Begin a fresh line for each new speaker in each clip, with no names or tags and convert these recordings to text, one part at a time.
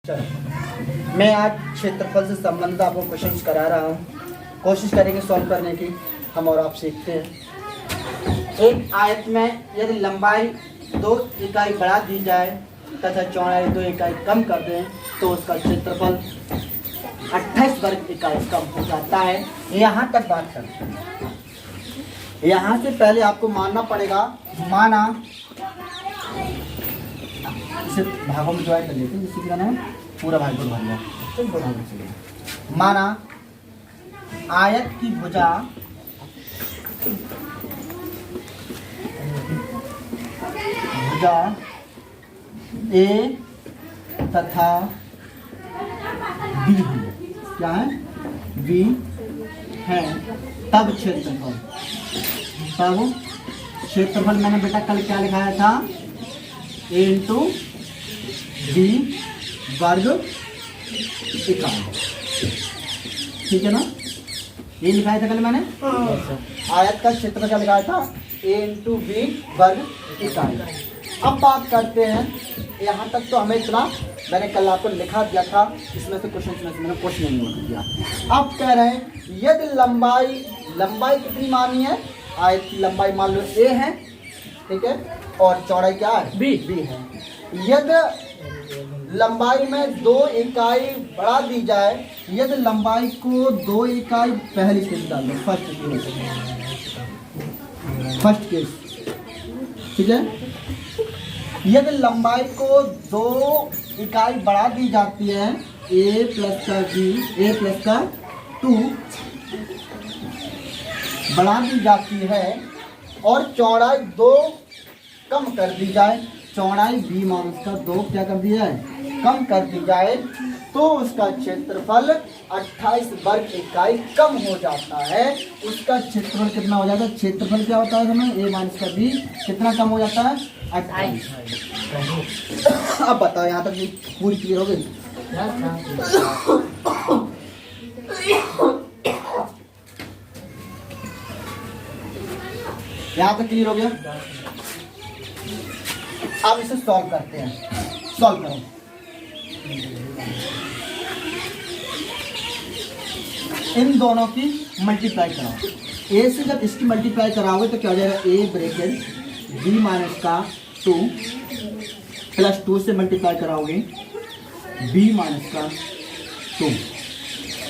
मैं आज क्षेत्रफल से संबंधित आपको क्वेश्चंस करा रहा हूँ। कोशिश करेंगे सॉल्व करने की। हम और आप सीखते हैं। एक आयत में यदि लंबाई 2 इकाई बढ़ा दी जाए तथा चौड़ाई 2 इकाई कम कर दें तो उसका क्षेत्रफल 28 वर्ग इकाई कम हो जाता है। यहाँ तक बात करते हैं। यहाँ से पहले आपको मानना पड़ेगा, माना इसे भागों में डिवाइड कर लेते हैं, जिससे कि मैंने पूरा भाग भर दिया। चल दो भागों से माना आयत की भुजा ए तथा बी है। क्या है? बी है। तब क्षेत्रफल मैंने बेटा कल क्या लिखाया था? ए इंटू बी वर्ग इकाई। ठीक है ना? ये लिखाया था कल मैंने। आयत का क्षेत्रफल क्या लिखाया था? ए इंटू बी वर्ग इकाई। अब बात करते हैं, यहाँ तक तो हमें इतना मैंने कल आपको लिखा दिया था। इसमें से क्वेश्चन में से मैंने कुछ नहीं नोट किया। अब कह रहे हैं यदि लंबाई कितनी मानी है? आयत की लंबाई मान लो ए है, ठीक है, और चौड़ाई क्या है? बी है। यदि लंबाई में 2 इकाई बढ़ा दी जाए, यदि लंबाई को 2 इकाई पहली स्थिति डाल दो, फर्स्ट केस, ठीक है। यदि लंबाई को 2 इकाई बढ़ा दी जाती है, ए प्लस का बी, ए प्लस का 2 बढ़ा दी जाती है और चौड़ाई 2 कम कर दी जाए, चौड़ाई बी माइनस का 2 क्या कर दिया है? कम कर दी जाए, तो उसका क्षेत्रफल 28 वर्ग इकाई कम हो जाता है। उसका क्षेत्रफल कितना हो जाता है? क्षेत्रफल क्या होता है हमें? ए माइनस का बी कितना कम हो जाता है? 28। अब बताओ यहाँ तक पूरी क्लियर हो गई? यहाँ तक क्लियर हो गया? अब इसे सॉल्व करते हैं। सॉल्व करो। इन दोनों की मल्टीप्लाई कराओ। ए से जब इसकी मल्टीप्लाई कराओगे तो क्या हो जाएगा? ए ब्रैकेट बी माइनस का 2 प्लस 2 से मल्टीप्लाई कराओगे बी माइनस का 2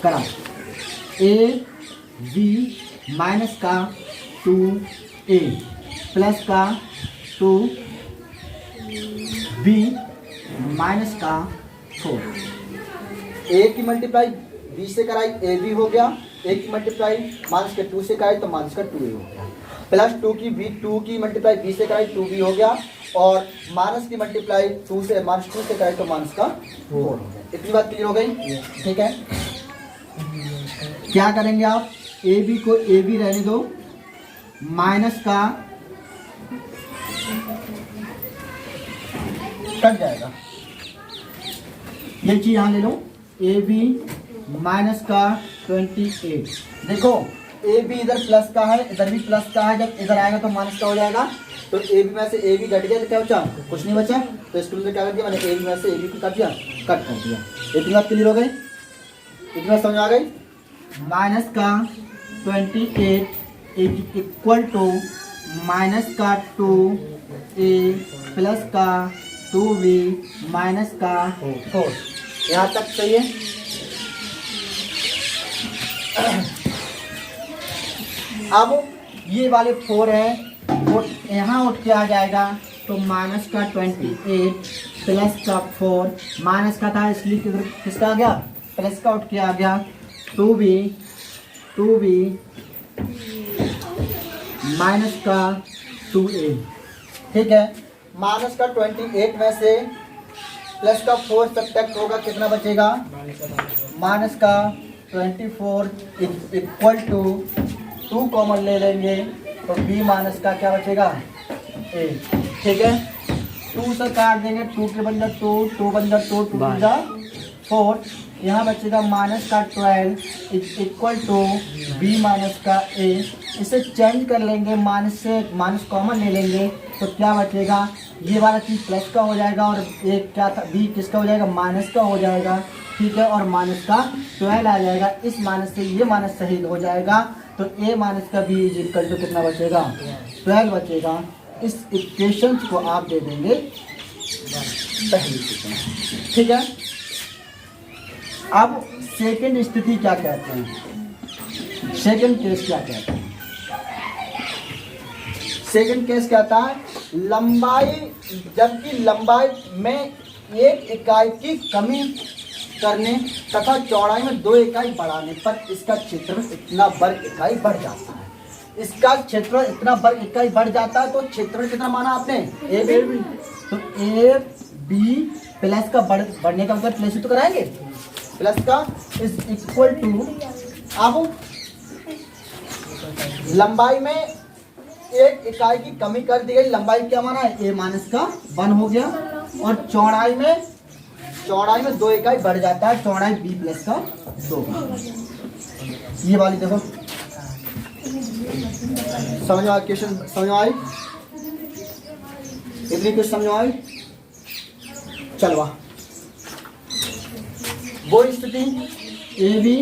करा ए बी माइनस का 2 ए प्लस का 2 बी माइनस का 4। ए की मल्टीप्लाई बी से कराई, ए बी हो गया। ए की मल्टीप्लाई माइनस के 2 से कराई तो माइनस का 2 ए हो गया। प्लस 2 की मल्टीप्लाई बी से कराई, 2 बी हो गया। और माइनस की मल्टीप्लाई 2 से माइनस 2 से कराई तो माइनस का 4 हो गया। इतनी बात क्लियर हो गई? ठीक है। क्या करेंगे आप? ए बी को ए बी रहने दो, माइनस का कट जाएगा, ये चीज यहाँ ले लो। ए बी माइनस का 28। देखो ए बी इधर प्लस का है, इधर भी प्लस का है, जब इधर आएगा तो माइनस का हो जाएगा। तो ए बी में से ए बी घट गया तो क्या बचा? कुछ नहीं बचा। तो इसके लिए क्या कर दिया मैंने? ए बी में से ए बी को कर दिया, कट कर दिया। इतनी बात क्लियर हो गई? इतनी बात समझ आ गई? माइनस का 28 इक्वल टू माइनस का 2 ए प्लस का 2b माइनस का 4। यहाँ तक सही है? अब ये वाले 4 है, वो यहाँ उठ के आ जाएगा तो माइनस का 28 प्लस का 4, माइनस का था इसलिए किसका आ गया? प्लस का उठ के आ गया। 2b माइनस का 2a। ठीक है। माइनस का 28 में से प्लस का 4 सब्ट्रैक्ट होगा, कितना बचेगा? माइनस का 24 इक्वल टू 2 कॉमन ले लेंगे तो b माइनस का क्या बचेगा? a। ठीक है। 2 से काट देंगे, 2 के बंदर 2, 2 बंदर 2, 2 बंदर 4। यहाँ बचेगा माइनस का 12 इक्वल टू b माइनस का a। इसे चेंज कर लेंगे, माइनस से माइनस कॉमन ले लेंगे तो क्या बचेगा, ये वाला चीज़ प्लस का हो जाएगा और एक क्या था बी किसका हो जाएगा, माइनस का हो जाएगा, ठीक है, और माइनस का 12 आ जाएगा। इस माइनस से ये माइनस शहीद हो जाएगा, तो ए माइनस का बी इज इक्वल टू कितना बचेगा, 12 बचेगा। इस इक्वेशन को आप दे देंगे पहली इक्वेशन, ठीक है। अब सेकंड स्थिति क्या कहते हैं, सेकंड केस क्या कहते हैं, सेकंड केस कहता है लंबाई, जबकि लंबाई में 1 इकाई की कमी करने तथा चौड़ाई में 2 इकाई बढ़ाने पर इसका क्षेत्र इतना वर्ग इकाई बढ़ जाता है। इसका क्षेत्र इतना वर्ग इकाई बढ़ जाता है, तो क्षेत्र कितना माना आपने, ए बी, तो ए बी प्लस का बढ़ने का मतलब प्लस ही तो कराएंगे, प्लस का इज इक्वल टू, अब लंबाई में 1 इकाई की कमी कर दी गई, लंबाई क्या माना है, ए माइनस का 1 हो गया, और चौड़ाई में 2 इकाई बढ़ जाता है, चौड़ाई बी प्लस का 2। ये वाली देखो, समझ में क्वेश्चन, समझ में आई, इतनी कुछ समझ में आई, चलवा वो स्थिति ए बी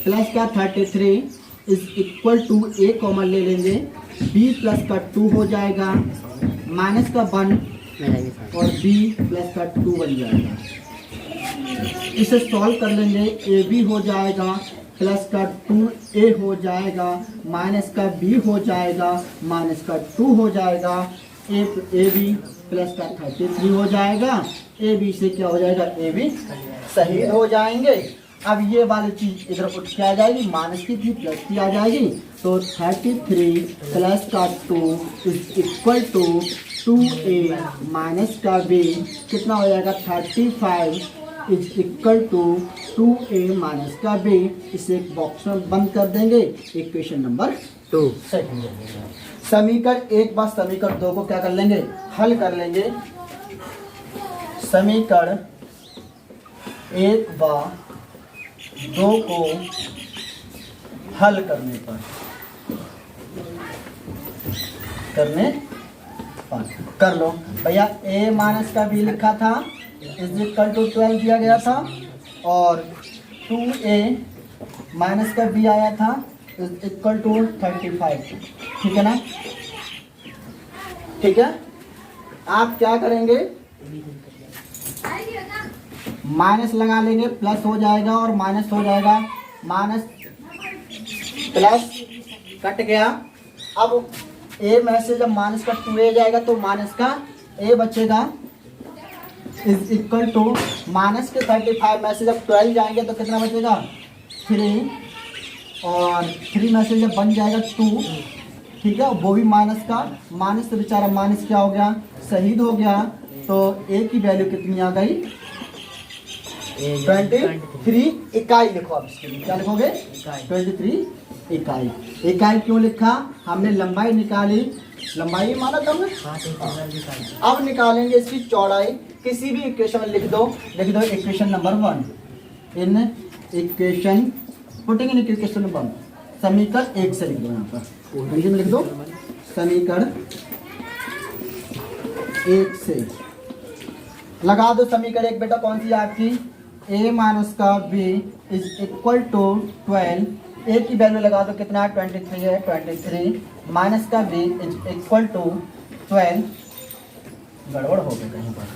प्लस का 33 is equal to A common ले लेंगे, बी प्लस का 2 हो जाएगा, माइनस का 1 और बी प्लस का 2 बन जाएगा। इसे सॉल्व कर लेंगे, ए बी हो जाएगा प्लस का 2a हो जाएगा, माइनस का b हो जाएगा, माइनस का 2 हो जाएगा, ए बी प्लस का 33 हो जाएगा, ए बी से क्या हो जाएगा, ए बी सही हो जाएंगे। अब ये वाली चीज इधर उठ के आ जाएगी, माइनस की थी प्लस की आ जाएगी, तो 33 प्लस का 2 is equal to 2a minus का b कितना हो जाएगा, 35 is equal to 2a minus का b। इसे एक बॉक्स में बंद कर देंगे, इक्वेशन नंबर 2 सही। समीकरण 1 बार समीकरण 2 को क्या कर लेंगे, हल कर लेंगे। समीकरण 1 बार 2 को हल करने पर कर लो भैया, a माइनस का b लिखा था इज इक्वल टू 12 दिया गया था, और 2a माइनस का b आया था इज इक्वल टू 35, ठीक है ना, ठीक है। आप क्या करेंगे, माइनस लगा लेंगे, प्लस हो जाएगा और माइनस हो जाएगा, माइनस प्लस कट गया। अब ए में से जब माइनस का 2a जाएगा तो माइनस का a बचेगा इज इक्वल टू माइनस के 35 में से जब 12 जाएंगे तो कितना बचेगा, 3, और 3 में से जब बन जाएगा 2, ठीक है, वो भी माइनस का, माइनस से बेचारा माइनस क्या हो गया, शहीद हो गया। तो ए की वैल्यू कितनी आ गई, 23 इकाई लिखो। आप इसके लिए क्या लिखोगे, 23 इकाई। इकाई क्यों लिखा, हमने लंबाई निकाली, लंबाई माना था हमने। अब निकालेंगे इसकी चौड़ाई, किसी भी इक्वेशन में लिख दो equation number 1 in equation, putting in equation number 1, समीकरण 1 से लिख दो, यहाँ पर हिंदी में लिख दो समीकरण 1 से लगा दो। समीकरण 1 बेटा कौन सी है आपकी, a माइनस का b is equal to 12, a की वैल्यू लगा दो कितना है, 23 है, 23 माइनस का b इज इक्वल टू 12, गड़बड़ हो गया कहीं पर,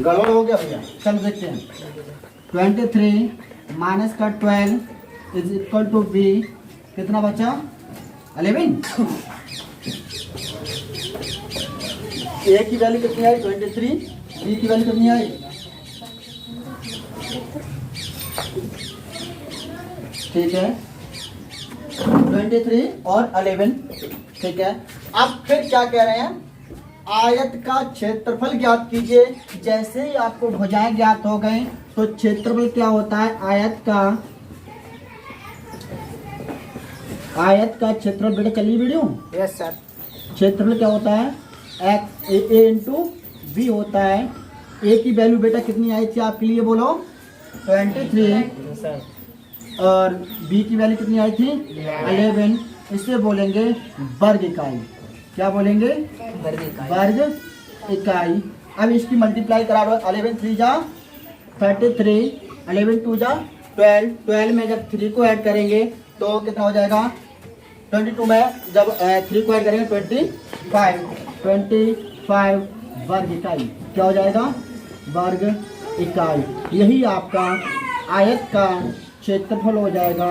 गड़बड़ हो गया भैया, चल देखते हैं। 23 माइनस का 12 इज इक्वल टू b, कितना बचा, 11। a की वैल्यू कितनी आई, 23, b की वैल्यू कितनी आई, ठीक है, 23 और 11, ठीक है। अब फिर क्या कह रहे हैं, आयत का क्षेत्रफल ज्ञात कीजिए। जैसे ही आपको भुजाएं ज्ञात हो गए तो क्षेत्रफल क्या होता है, आयत का क्षेत्रफल, बेटा चलिए वीडियो,
यस सर।
क्षेत्रफल क्या होता है, ए इंटू बी होता है। ए की वैल्यू बेटा कितनी आई थी आपके लिए, बोलो 23, और बी की वैल्यू कितनी आई थी 11, इससे बोलेंगे वर्ग इकाई। क्या बोलेंगे? वर्ग इकाई। अब इसकी मल्टीप्लाई करा लो, 11 3 जा 33, 11 2 जा 12, 12 में जब 3 को ऐड करेंगे तो कितना हो जाएगा? 22 में जब 3 को ऐड करेंगे 25 वर्ग इकाई। क्या हो जाएगा? वर्ग इकाई। यही आपका आयत का क्षेत्रफल हो जाएगा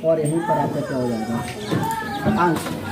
और यहीं पर आपका क्या हो जाएगा? आंसर।